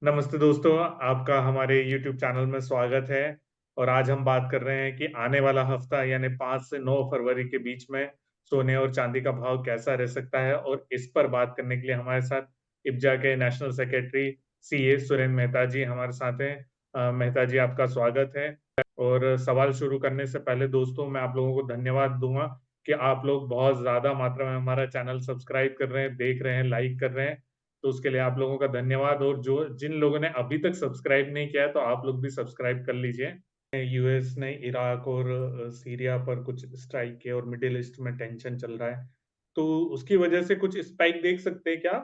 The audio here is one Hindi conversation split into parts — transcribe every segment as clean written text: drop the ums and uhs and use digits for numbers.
नमस्ते दोस्तों, आपका हमारे YouTube चैनल में स्वागत है। और आज हम बात कर रहे हैं कि आने वाला हफ्ता यानी 5 से 9 फरवरी के बीच में सोने और चांदी का भाव कैसा रह सकता है। और इस पर बात करने के लिए हमारे साथ इब्जा के national secretary CA Surendra Mehta ji हमारे साथ हैं। मेहता जी, आपका स्वागत है। और सवाल शुरू करने से पहले दोस्तों, मैं आप लोगों को धन्यवाद दूंगा कि आप लोग बहुत ज्यादा मात्रा में हमारा चैनल सब्सक्राइब कर रहे हैं, देख रहे हैं, लाइक कर रहे हैं। तो उसके लिए आप लोगों का धन्यवाद। और जो जिन लोगों ने अभी तक सब्सक्राइब नहीं किया है तो आप लोग भी सब्सक्राइब कर लीजिए। यूएस ने इराक और सीरिया पर कुछ स्ट्राइक किए और मिडिल ईस्ट में टेंशन चल रहा है, तो उसकी वजह से कुछ स्पाइक देख सकते हैं क्या?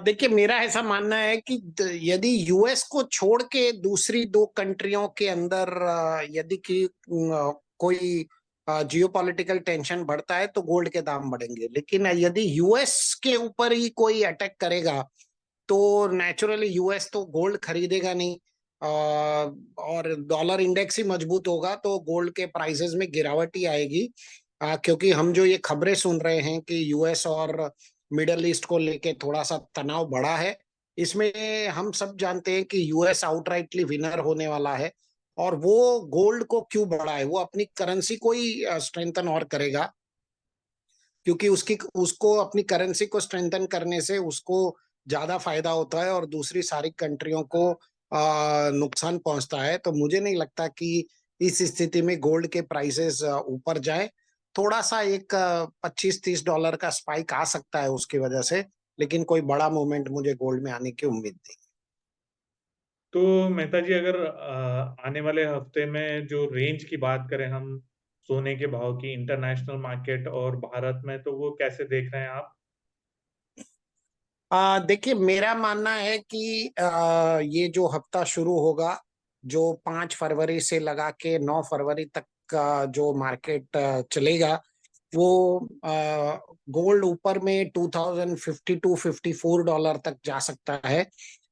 देखिए, मेरा ऐसा मानना है कि यदि यूएस को छोड़ के दूसरी दो कंट्रियों के अंदर यदि कि कोई जियोपॉलिटिकल टेंशन बढ़ता है तो गोल्ड के दाम बढ़ेंगे। लेकिन यदि यूएस के ऊपर ही कोई अटैक करेगा तो नेचुरली यूएस तो गोल्ड खरीदेगा नहीं। और डॉलर इंडेक्स ही मजबूत होगा तो गोल्ड के प्राइसेस में गिरावट ही आएगी। क्योंकि हम जो ये खबरें सुन रहे हैं कि यूएस और मिडल ईस्ट को लेके थोड़ा सा तनाव बढ़ा है, इसमें हम सब जानते हैं कि यूएस आउटराइटली विनर होने वाला है। और वो गोल्ड को क्यों बढ़ा है, वो अपनी करेंसी को ही स्ट्रेंथन और करेगा। क्योंकि उसकी उसको अपनी करेंसी को स्ट्रेंथन करने से उसको ज्यादा फायदा होता है और दूसरी सारी कंट्रियों को नुकसान पहुंचता है। तो मुझे नहीं लगता कि इस स्थिति में गोल्ड के प्राइसेस ऊपर जाए। थोड़ा सा एक 25-30 डॉलर का स्पाइक आ सकता है उसकी वजह से, लेकिन कोई बड़ा मूवमेंट मुझे गोल्ड में आने की उम्मीद नहीं। तो मेहता जी, अगर आने वाले हफ्ते में जो रेंज की बात करें हम सोने के भाव की, इंटरनेशनल मार्केट और भारत में, तो वो कैसे देख रहे हैं आप? देखिए, मेरा मानना है कि ये जो हफ्ता शुरू होगा, जो 5 फरवरी से लगा के 9 फरवरी तक का जो मार्केट चलेगा, वो गोल्ड ऊपर में 2052-54 डॉलर तक जा सकता है।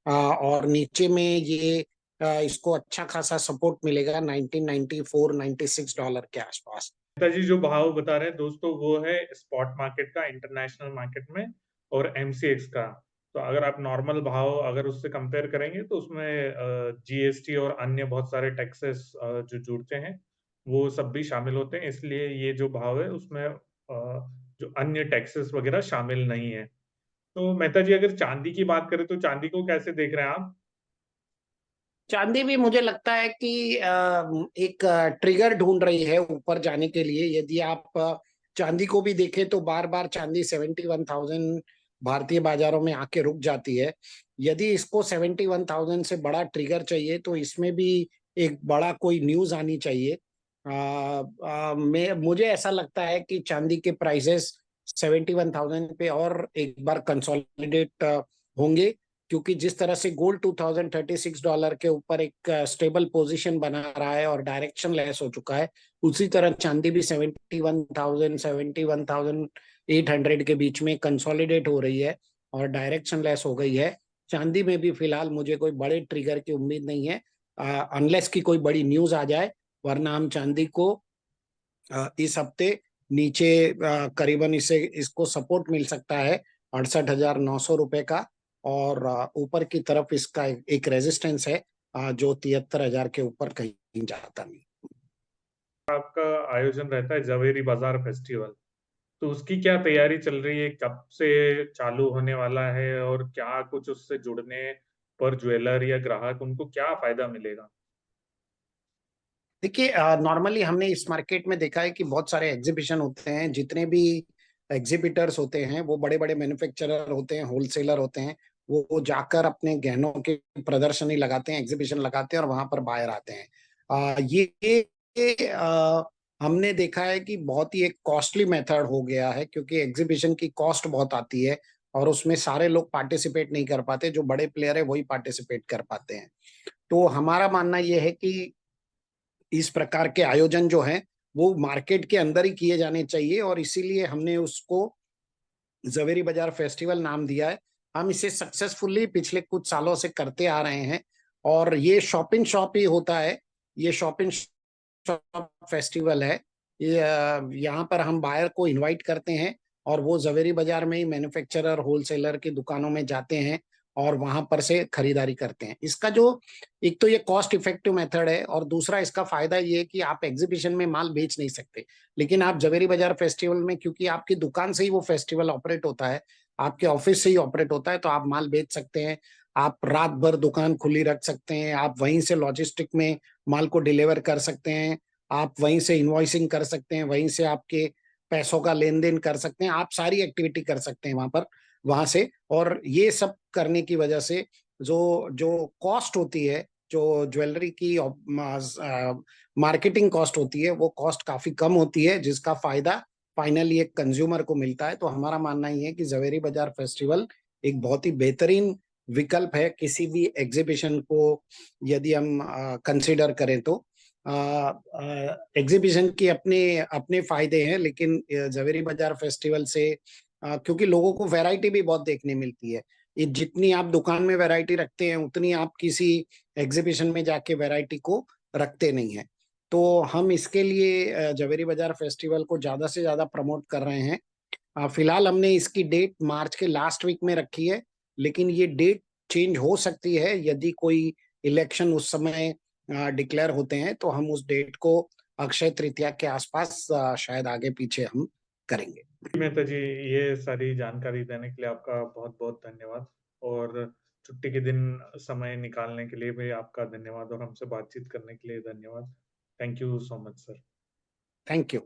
और नीचे में ये इसको अच्छा खासा सपोर्ट मिलेगा 1994-96 डॉलर के आसपास। नेताजी, जो भाव बता रहे हैं दोस्तों, वो है स्पॉट मार्केट का इंटरनेशनल मार्केट में और एमसीएक्स का। तो अगर आप नॉर्मल भाव अगर उससे कंपेयर करेंगे तो उसमें जीएसटी और अन्य बहुत सारे टैक्सेस जो जुड़ते हैं वो सब भी शामिल होते हैं, इसलिए ये जो भाव है उसमें जो अन्य टैक्सेस वगैरह शामिल नहीं है। तो मेहता जी, अगर चांदी की बात करें तो चांदी को कैसे देख रहे हैं आप? चांदी भी मुझे लगता है कि एक ट्रिगर ढूंढ रही है ऊपर जाने के लिए। यदि आप चांदी को भी देखें तो बार बार चांदी 71,000 भारतीय बाजारों में आके रुक जाती है। यदि इसको 71,000 से बड़ा ट्रिगर चाहिए तो इसमें भी एक बड़ा कोई न्यूज आनी चाहिए। मैं मुझे ऐसा लगता है कि चांदी के प्राइसेस 71,000 पे और एक बार कंसोलिडेट होंगे। क्योंकि जिस तरह से गोल्ड 2036 डॉलर के ऊपर एक स्टेबल पोजीशन बना रहा है और डायरेक्शन लेस हो चुका है, उसी तरह चांदी भी 71,000 71,800 के बीच में कंसोलिडेट हो रही है और डायरेक्शन लेस हो गई है। चांदी में भी फिलहाल मुझे कोई बड़े ट्रिगर की उम्मीद नहीं है, अनलेस की कोई बड़ी न्यूज आ जाए। वरना हम चांदी को इस हफ्ते नीचे करीबन इसे इसको सपोर्ट मिल सकता है 68,900 रुपए का। और ऊपर की तरफ इसका एक रेजिस्टेंस है जो 73,000 के ऊपर कहीं जाता नहीं। आपका आयोजन रहता है जवेरी बाजार फेस्टिवल, तो उसकी क्या तैयारी चल रही है? कब से चालू होने वाला है और क्या कुछ उससे जुड़ने पर ज्वेलर या ग्राहक उनको क्या फायदा मिलेगा? देखिए, नॉर्मली हमने इस मार्केट में देखा है कि बहुत सारे एग्जीबिशन होते हैं। जितने भी एग्जीबिटर्स होते हैं वो बड़े बड़े मैन्युफैक्चरर होते हैं, होलसेलर होते हैं। वो जाकर अपने गहनों की प्रदर्शनी लगाते हैं, एग्जीबिशन लगाते हैं और वहां पर बायर आते हैं। हमने देखा है कि बहुत ही एक कॉस्टली मेथड हो गया है, क्योंकि एग्जीबिशन की कॉस्ट बहुत आती है और उसमें सारे लोग पार्टिसिपेट नहीं कर पाते। जो बड़े प्लेयर है वही पार्टिसिपेट कर पाते हैं। तो हमारा मानना यह है कि इस प्रकार के आयोजन जो हैं वो मार्केट के अंदर ही किए जाने चाहिए और इसीलिए हमने उसको जवेरी बाजार फेस्टिवल नाम दिया है। हम इसे सक्सेसफुली पिछले कुछ सालों से करते आ रहे हैं और ये शॉपिंग शॉप ही होता है। ये शॉपिंग शॉप फेस्टिवल है। ये यहाँ पर हम बायर को इनवाइट करते हैं और वो जवेरी बाजार में ही मैन्युफैक्चरर होलसेलर की दुकानों में जाते हैं और वहां पर से खरीदारी करते हैं। इसका जो एक तो ये कॉस्ट इफेक्टिव मेथड है, और दूसरा इसका फायदा ये है कि आप एग्जीबिशन में माल बेच नहीं सकते, लेकिन आप जवेरी बाजार फेस्टिवल में, क्योंकि आपकी दुकान से ही वो फेस्टिवल ऑपरेट होता है, आपके ऑफिस से ही ऑपरेट होता है, तो आप माल बेच सकते हैं। आप रात भर दुकान खुली रख सकते हैं, आप वहीं से लॉजिस्टिक में माल को डिलीवर कर सकते हैं, आप वहीं से इन्वॉइसिंग कर सकते हैं, वहीं से आपके पैसों का लेन देन कर सकते हैं, आप सारी एक्टिविटी कर सकते हैं वहां पर, वहां से। और ये सब करने की वजह से जो जो कॉस्ट होती है, जो ज्वेलरी की मार्केटिंग कॉस्ट होती है, वो कॉस्ट काफी कम होती है, जिसका फायदा फाइनली एक कंज्यूमर को मिलता है। तो हमारा मानना ही है कि जवेरी बाजार फेस्टिवल एक बहुत ही बेहतरीन विकल्प है किसी भी एग्जीबिशन को यदि हम कंसिडर करें तो। एग्जीबिशन की अपने अपने फायदे हैं, लेकिन जवेरी बाजार फेस्टिवल से क्योंकि लोगों को वैरायटी भी बहुत देखने मिलती है, ये जितनी आप दुकान में वैरायटी रखते हैं उतनी आप किसी एग्जीबिशन में जाके वैरायटी को रखते नहीं है। तो हम इसके लिए जवेरी बाजार फेस्टिवल को ज्यादा से ज्यादा प्रमोट कर रहे हैं। फिलहाल हमने इसकी डेट मार्च के लास्ट वीक में रखी है, लेकिन ये डेट चेंज हो सकती है यदि कोई इलेक्शन उस समय डिक्लेयर होते हैं, तो हम उस डेट को अक्षय तृतीया के आसपास शायद आगे पीछे हम करेंगे। मेहता जी, ये सारी जानकारी देने के लिए आपका बहुत बहुत धन्यवाद। और छुट्टी के दिन समय निकालने के लिए भी आपका धन्यवाद, और हमसे बातचीत करने के लिए धन्यवाद। Thank you so much sir. Thank you.